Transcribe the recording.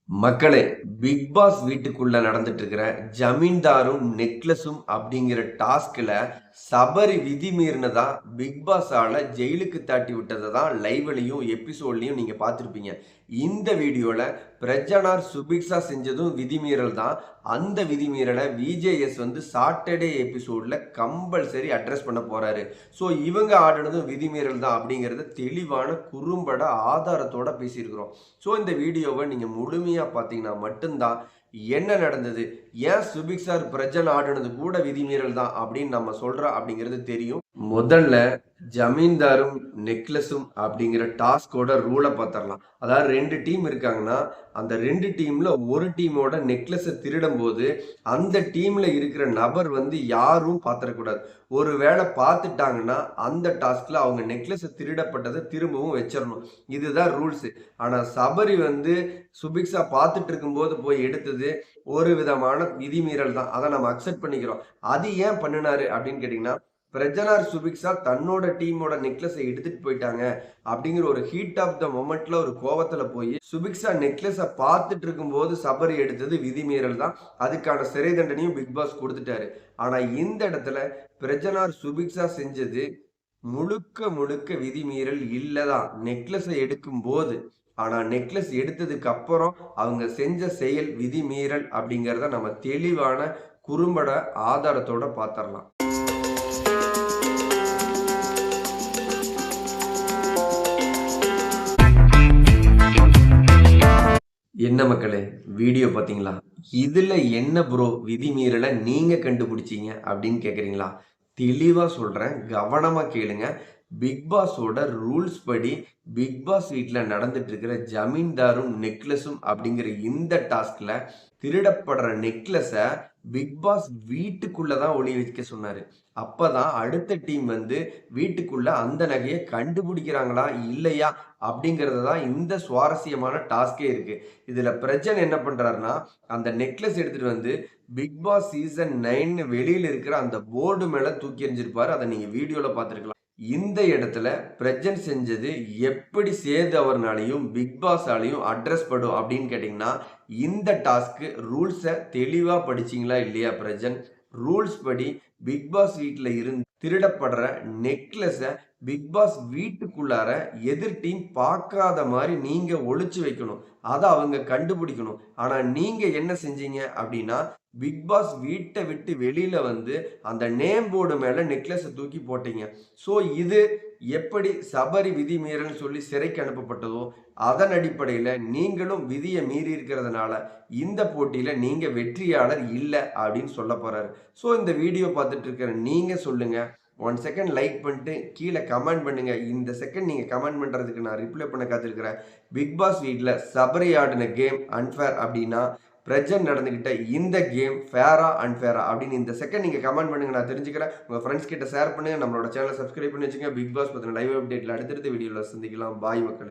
மக்களே, big pass வீட்டுக்குள்ள நடந்துட்டு இருக்கிற ஜமீன்தாரும் நெக்லஸும் அப்படிங்கிற டாஸ்க்ல சபரி விதி மீறினதா பிக் பாஸால ஜெயிலுக்கு தாட்டி விட்டதை தான் லைவ்லையும் எபிசோட்லையும் நீங்க பார்த்துருப்பீங்க. இந்த வீடியோல பிரஜனார் சுபிக்ஷா செஞ்சதும் விதிமீறல் தான். அந்த விதிமீறலை விஜேஎஸ் வந்து சாட்டர்டே எபிசோட்ல கம்பல்சரி அட்ரஸ் பண்ண போறாரு. ஸோ இவங்க ஆடினதும் விதிமீறல் தான் அப்படிங்கிறத தெளிவான குறும்பட ஆதாரத்தோட பேசியிருக்கிறோம். ஸோ இந்த வீடியோவை நீங்க முழுமையா பார்த்தீங்கன்னா மட்டும்தான் என்ன நடந்தது, ஏன் சுபிக் சார் பிரஜன் ஆடுனது கூட விதிமீறல் தான் அப்படின்னு நம்ம சொல்றோம் அப்படிங்கிறது தெரியும். முதல்ல ஜமீன்தாரும் நெக்லஸும் அப்படிங்கிற டாஸ்கோட ரூலை பார்த்துடலாம். அதாவது 2 டீம் இருக்காங்கன்னா அந்த 2 டீம்ல ஒரு டீமோட நெக்லஸை திருடும் போது அந்த டீம்ல இருக்கிற நபர் வந்து யாரும் பார்த்துடக்கூடாது. ஒருவேளை பார்த்துட்டாங்கன்னா அந்த டாஸ்க்ல அவங்க நெக்லஸை திருடப்பட்டதை திரும்பவும் வச்சிடணும். இதுதான் ரூல்ஸ். ஆனா சபரி வந்து சுபிக்ஷா பார்த்துட்டு இருக்கும்போது போய் எடுத்தது ஒரு விதமான விதிமீறல் தான். அதை நம்ம அக்செப்ட் பண்ணிக்கிறோம். அது ஏன் பண்ணினாரு அப்படின்னு கேட்டீங்கன்னா, பிரஜனார் சுபிக்ஷா தன்னோட டீமோட நெக்லஸை எடுத்துட்டு போயிட்டாங்க அப்படிங்கிற ஒரு ஹீட் ஆஃப் த மொமெண்ட்ல ஒரு கோவத்துல போய் சுபிக்ஷா நெக்லஸை பார்த்துட்டு இருக்கும்போது சபரி எடுத்தது விதிமீறல் தான். அதுக்கான சிறை தண்டனையும் பிக் பாஸ் கொடுத்துட்டாரு. ஆனா இந்த இடத்துல பிரஜனார் சுபிக்ஷா செஞ்சது முழுக்க முழுக்க விதிமீறல் இல்லதான். நெக்லஸை எடுக்கும் போது, ஆனா நெக்லஸ் எடுத்ததுக்கு அப்புறம் அவங்க செஞ்ச செயல் விதிமீறல் அப்படிங்கிறத நம்ம தெளிவான குறும்பட ஆதாரத்தோட பார்த்துடலாம். என்ன மக்களே, வீடியோ பார்த்தீங்களா? இதுல என்ன ப்ரோ விதிமீறலை நீங்க கண்டுபிடிச்சீங்க அப்படின்னு கேக்குறீங்களா? தெளிவா சொல்றேன், கவனமா கேளுங்க. பிக் பாஸோட ரூல்ஸ் படி பிக் பாஸ் வீட்ல நடந்துட்டு இருக்கிற ஜமீன்தாரும் நெக்லஸும் அப்படிங்கிற இந்த டாஸ்க்ல திருடப்படுற நெக்லஸை பிக் பாஸ் வீட்டுக்குள்ள தான் ஒளி வைக்க சொன்னாரு. அப்பதான் அடுத்த டீம் வந்து வீட்டுக்குள்ள அந்த நகையை கண்டுபிடிக்கிறாங்களா இல்லையா அப்படிங்கிறது தான் இந்த சுவாரஸ்யமான டாஸ்கே இருக்கு. இதுல பிரஜன் என்ன பண்றாருன்னா, அந்த நெக்லஸ் எடுத்துட்டு வந்து பிக் பாஸ் சீசன் 9 வெளியில இருக்கிற அந்த போர்டு மேல தூக்கி எறிஞ்சிருப்பாரு. அதை நீங்க வீடியோல பார்த்திருக்கலாம். இந்த இடத்துல பிரஜன் செஞ்சது எப்படி சேது அவர்னாலையும் பிக் பாஸாலையும் அட்ரஸ் படும் அப்படின்னு கேட்டீங்கன்னா, இந்த டாஸ்க்கு ரூல்ஸை தெளிவா படிச்சீங்களா இல்லையா பிரஜன்? ரூல்ஸ் படி பிக் பாஸ் வீட்ல இருந்து திருடப்படுற நெக்லஸை பிக் பாஸ் வீட்டுக்குள்ளார எதிர் டீம் பார்க்காத மாதிரி நீங்க ஒளிச்சு வைக்கணும். அதை அவங்க கண்டுபிடிக்கணும். ஆனா நீங்க என்ன செஞ்சீங்க அப்படின்னா, பிக் பாஸ் வீட்டை விட்டு வெளியில வந்து அந்த நேம் போர்டு மேல நெக்லஸை தூக்கி போட்டீங்க. ஸோ இது எப்படி சபரி விதி மீறல்னு சொல்லி சிறைக்கு அனுப்பப்பட்டதோ, அதன் அடிப்படையில நீங்களும் விதியை மீறி இருக்கிறதுனால இந்த போட்டியில நீங்க வெற்றியாளர் இல்ல அப்படின்னு சொல்ல போறாரு. ஸோ இந்த வீடியோ பார்த்துட்டு இருக்கிற நீங்க சொல்லுங்க. 1 செகண்ட் லைக் பண்ணிட்டு கீழே கமெண்ட் பண்ணுங்க. இந்த செகண்ட் நீங்க கமெண்ட் பண்றதுக்கு நான் ரிப்ளை பண்ண காத்திருக்கிறேன். பிக் பாஸ் வீட்ல சபரி ஆடின கேம் அன்ஃபேர் அப்படின்னா, பிரஜன் நடந்துகிட்ட இந்த கேம் ஃபேரா அன்ஃபேரா அப்படின்னு இந்த செகண்ட் நீங்க கமெண்ட் பண்ணுங்க. நான் தெரிஞ்சுக்கிறேன். உங்க ஃப்ரெண்ட்ஸ் கிட்ட ஷேர் பண்ணுங்க. நம்மளோட சேனலை சப்ஸ்கிரைப் பண்ணி வச்சுங்க. பிக் பாஸ் பத்தின லைவ் அப்டேட்ல அடுத்தடுத்த வீடியோல சந்திக்கலாம். பாய் மக்களே.